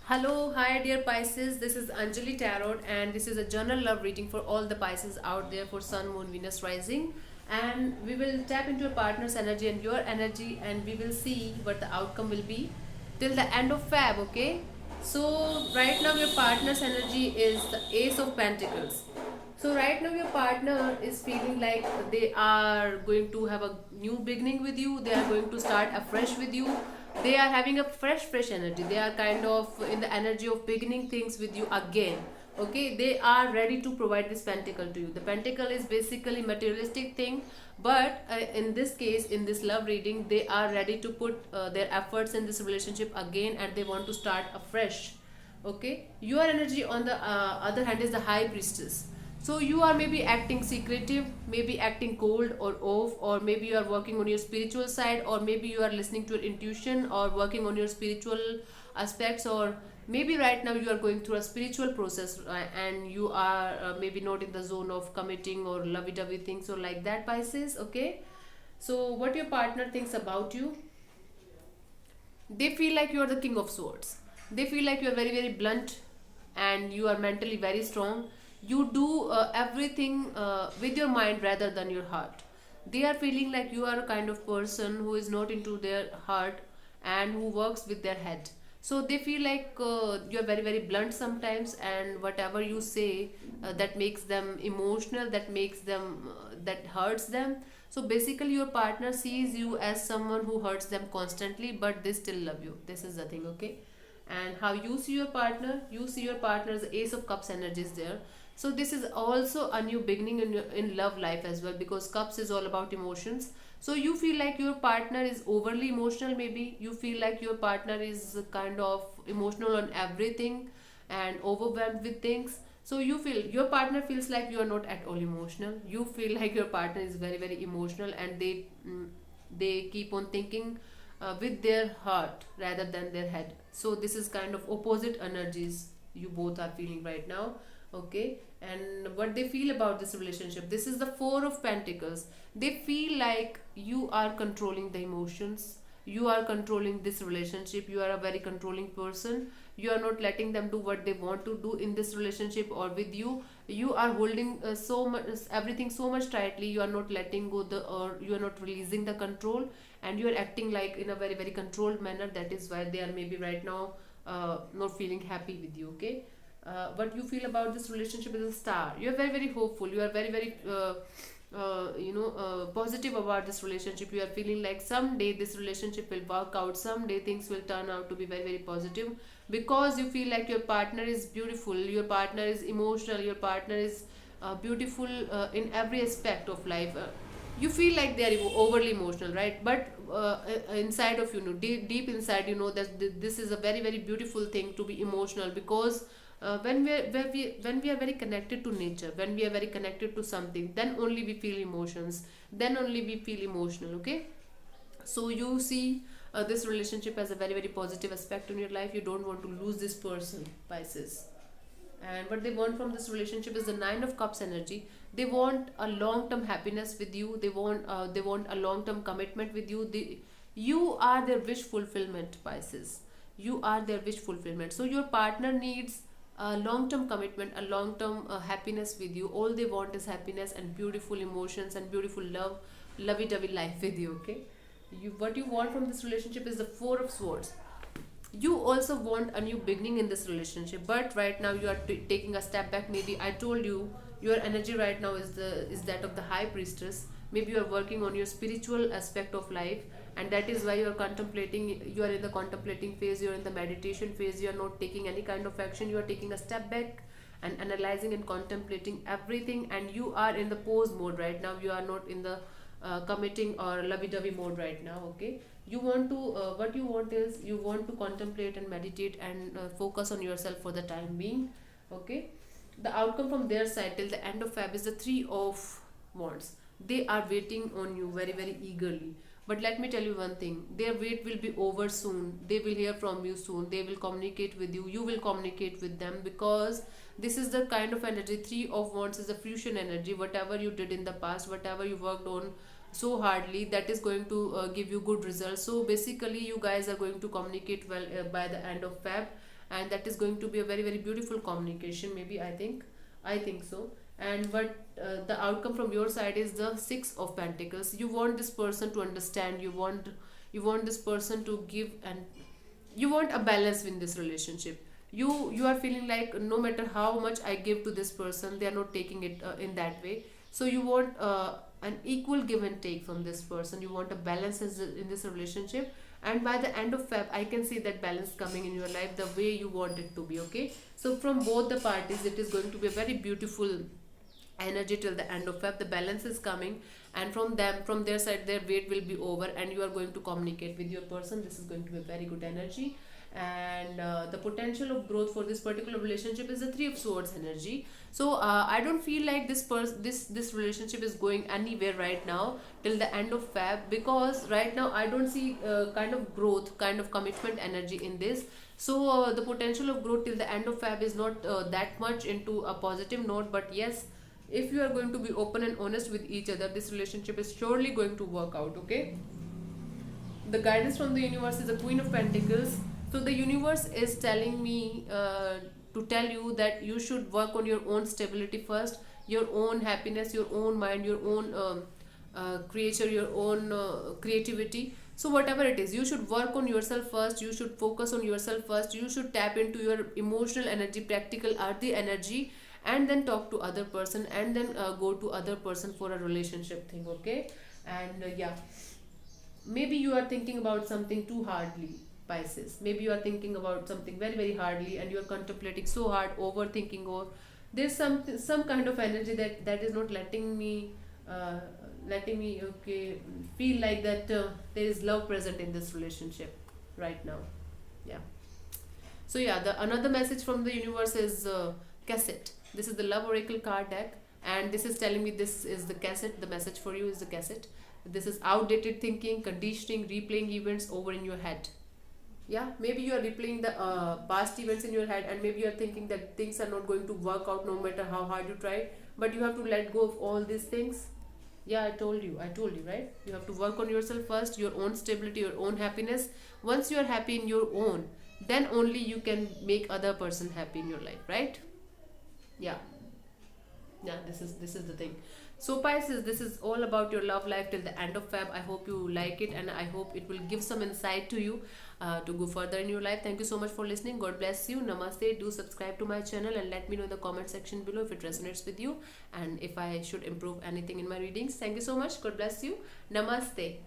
Hello, hi dear Pisces. This is Anjali Tarot, and this is a general love reading for all the Pisces out there for Sun, Moon, Venus rising. And we will tap into your partner's energy and your energy, and we will see what the outcome will be till the end of Feb. Okay. So right now your partner's energy is the Ace of Pentacles. So right now your partner is feeling like they are going to have a new beginning with you. They are going to start afresh with you. They are having a fresh energy. They are kind of in the energy of beginning things with you again. Okay, they are ready to provide this pentacle to you. The pentacle is basically materialistic thing, but in this case, in this love reading, they are ready to put their efforts in this relationship again, and they want to start afresh. Okay, your energy on the other hand is the high priestess. So you are maybe acting secretive, maybe acting cold or off, or maybe you are working on your spiritual side, or maybe you are listening to your intuition or working on your spiritual aspects, or maybe right now you are going through a spiritual process, and you are maybe not in the zone of committing or lovey-dovey things or like that, Pisces. Okay, so what your partner thinks about you, they feel like you are the king of swords. They feel like you are very blunt, and you are mentally very strong. You do everything with your mind rather than your heart. They are feeling like you are a kind of person who is not into their heart and who works with their head. So they feel like you are very blunt sometimes, and whatever you say, that makes them emotional, that makes them that hurts them. So basically your partner sees you as someone who hurts them constantly, but they still love you. This is the thing. Okay, and how you see your partner, you see your partner as Ace of Cups energies there. So this is also a new beginning in love life as well, because cups is all about emotions. So you feel like your partner is overly emotional. Maybe you feel like your partner is kind of emotional on everything and overwhelmed with things. So you feel your partner feels like you are not at all emotional. You feel like your partner is very emotional, and they keep on thinking with their heart rather than their head. So this is kind of opposite energies you both are feeling right now. Okay, and what they feel about this relationship, this is the Four of Pentacles. They feel like you are controlling the emotions, you are controlling this relationship, you are a very controlling person. You are not letting them do what they want to do in this relationship or with you. You are holding so much everything so much tightly. You are not letting go the, or you are not releasing the control, and you are acting like in a very controlled manner. That is why they are maybe right now not feeling happy with you. Okay, what you feel about this relationship is a star. You are very hopeful. You are very positive about this relationship. You are feeling like someday this relationship will work out, someday things will turn out to be very positive, because you feel like your partner is beautiful, your partner is emotional, your partner is beautiful in every aspect of life. You feel like they are overly emotional, right? But inside of you know, deep inside, you know that this is a very beautiful thing to be emotional, because when we are very connected to nature, when we are very connected to something, then only we feel emotions, then only we feel emotional. Okay, so you see this relationship as a very positive aspect in your life. You don't want to lose this person, Pisces. And what they want from this relationship is the Nine of Cups energy. They want a long term happiness with you. They want a long term commitment with you. You are their wish fulfillment, Pisces. You are their wish fulfillment. So your partner needs a long term commitment, a long term happiness with you. All they want is happiness and beautiful emotions and beautiful love, lovey dovey life with you. Okay, what you want from this relationship is the Four of Swords. You also want a new beginning in this relationship, but right now you are taking a step back. Maybe I told you your energy right now is that of the High Priestess. Maybe you are working on your spiritual aspect of life, and that is why you are contemplating. You are in the contemplating phase, you are in the meditation phase. You are not taking any kind of action. You are taking a step back and analyzing and contemplating everything, and you are in the pose mode right now. You are not in the committing or lovey-dovey mode right now. Okay, you want to what you want is you want to contemplate and meditate and focus on yourself for the time being. Okay, the outcome from their side till the end of Feb is the Three of Wands. They are waiting on you very eagerly, but let me tell you one thing, their wait will be over soon. They will hear from you soon. They will communicate with you. You will communicate with them, because this is the kind of energy. Three of Wands is a fusion energy. Whatever you did in the past, whatever you worked on so hardly, that is going to give you good results. So basically you guys are going to communicate well by the end of Feb, and that is going to be a very very beautiful communication. Maybe I think so. And what the outcome from your side is the Six of Pentacles. You want this person to understand. You want this person to give, and you want a balance in this relationship. You are feeling like no matter how much I give to this person, they are not taking it in that way. So you want an equal give and take from this person. You want a balance in this relationship, and by the end of Feb, I can see that balance coming in your life the way you want it to be. Okay, so from both the parties, it is going to be a very beautiful energy till the end of Feb. The balance is coming, and from their side, their wait will be over, and you are going to communicate with your person. This is going to be a very good energy. And the potential of growth for this particular relationship is the Three of Swords energy. So I don't feel like this relationship is going anywhere right now till the end of Feb, because right now I don't see kind of growth, kind of commitment energy in this. So the potential of growth till the end of Feb is not that much into a positive note. But yes, if you are going to be open and honest with each other, this relationship is surely going to work out. Okay, the guidance from the universe is the Queen of Pentacles. So the universe is telling me to tell you that you should work on your own stability first, your own happiness, your own mind, your own creature, your own creativity. So whatever it is, you should work on yourself first. You should focus on yourself first. You should tap into your emotional energy, practical earthy energy, and then talk to other person, and then go to other person for a relationship thing. Okay, and yeah, maybe you are thinking about something too hardly, Pisces. Maybe you are thinking about something very very hardly, and you are contemplating so hard, overthinking, or there's some kind of energy that is not uh, letting me, okay, feel like that there is love present in this relationship right now. Yeah. So yeah, the another message from the universe is cassette. This is the love oracle card deck, and this is telling me this is the cassette. The message for you is the cassette. This is outdated thinking, conditioning, replaying events over in your head. Yeah, maybe you are replaying the past events in your head, and maybe you are thinking that things are not going to work out no matter how hard you try. But you have to let go of all these things. Yeah, I told you, right? You have to work on yourself first, your own stability, your own happiness. Once you are happy in your own, then only you can make other person happy in your life, right? Yeah. Yeah, this is the thing. So Pisces, this is all about your love life till the end of Feb. I hope you like it, and I hope it will give some insight to you to go further in your life. Thank you so much for listening. God bless you. Namaste. Do subscribe to my channel and let me know in the comment section below if it resonates with you, and if I should improve anything in my readings. Thank you so much. God bless you. Namaste.